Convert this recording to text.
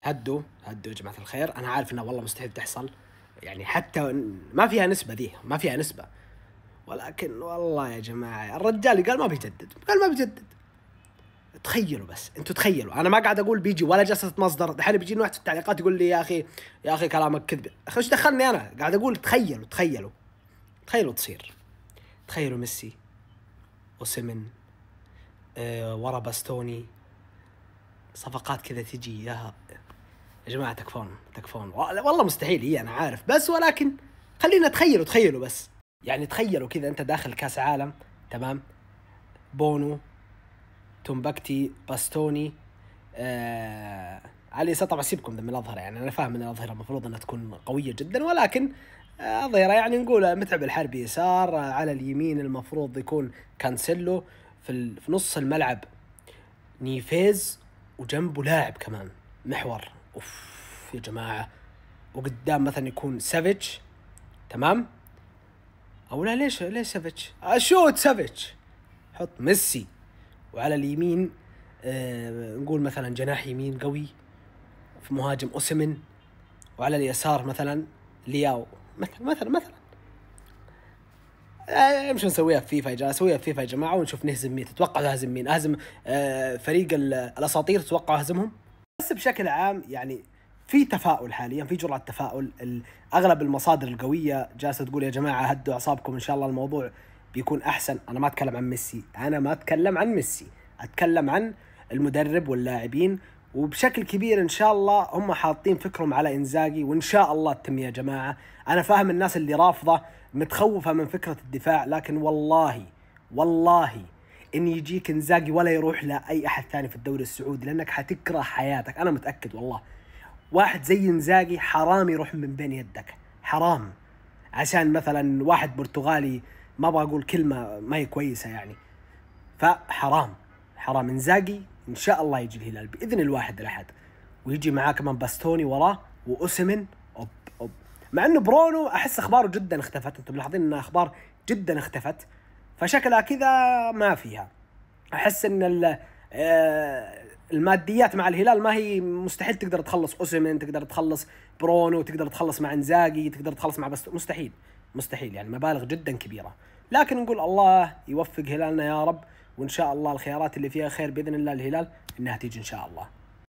هدوا هدوا يا جماعة الخير، أنا عارف إنها والله مستحيل تحصل، يعني حتى ما فيها نسبة ذي، ما فيها نسبة، ولكن والله يا جماعة الرجال قال ما بيجدد، قال ما بيجدد. تخيلوا بس، انتوا تخيلوا، انا ما قاعد اقول بيجي ولا جلسة مصدر، دحين بيجيني واحد في التعليقات يقول لي يا اخي كلامك كذب، اخي ايش دخلني انا؟ قاعد اقول تخيلوا تصير. تخيلوا ميسي، اوسيمن، ورا باستوني، صفقات كذا تجي يا جماعة تكفون والله مستحيل هي أنا عارف، بس ولكن خلينا تخيلوا بس، يعني تخيلوا كذا أنت داخل كأس عالم، تمام؟ بونو، تومبكتي، باستوني، على اليسار طبعا سيبكم من الأظهرة، يعني أنا فاهم أن الأظهرة المفروض أنها تكون قوية جدا، ولكن أظهرة يعني نقول متعب الحربي يسار، على اليمين المفروض يكون كانسيلو، في نص الملعب نيفيز، وجنبه لاعب كمان محور، اوف يا جماعة، وقدام مثلا يكون سافيتش، تمام؟ او لا، ليش سافيتش؟ اشوت سافيتش، حط ميسي، وعلى اليمين نقول مثلا جناح يمين قوي في مهاجم اوسيمن، وعلى اليسار مثلا لياو، مثلا مش نسويها في فيفا يا جماعه، اسويها في فيفا يا جماعه ونشوف نهزم مين. تتوقعوا اهزم مين؟ اهزم فريق الاساطير؟ تتوقعوا اهزمهم؟ بس بشكل عام يعني في تفاؤل حاليا، في جرعه تفاؤل. اغلب المصادر القويه جالسه تقول يا جماعه هدوا اعصابكم، ان شاء الله الموضوع بيكون احسن. انا ما اتكلم عن ميسي، اتكلم عن المدرب واللاعبين، وبشكل كبير ان شاء الله هم حاطين فكرهم على انزاجي، وان شاء الله تتم يا جماعه. انا فاهم الناس اللي رافضه متخوفه من فكره الدفاع، لكن والله ان يجيك انزاجي ولا يروح لاي احد ثاني في الدوري السعودي، لانك حتكره حياتك، انا متاكد والله. واحد زي انزاجي حرام يروح من بين يدك، حرام، عشان مثلا واحد برتغالي، ما ابغى اقول كلمه ما هي كويسه يعني، فحرام انزاجي ان شاء الله يجي الهلال باذن الواحد الاحد، ويجي معاه كمان باستوني وراه واوسمن. أوب. مع انه برونو احس اخباره جدا اختفت، انتم ملاحظين ان اخبار جدا اختفت، فشكلها كذا ما فيها. احس ان الماديات مع الهلال ما هي، مستحيل تقدر تخلص اوسمن، تقدر تخلص برونو، تقدر تخلص مع انزاجي، تقدر تخلص مع مستحيل يعني مبالغ جدا كبيرة. لكن نقول الله يوفق هلالنا يا رب، وان شاء الله الخيارات اللي فيها خير باذن الله الهلال انها تيجي ان شاء الله.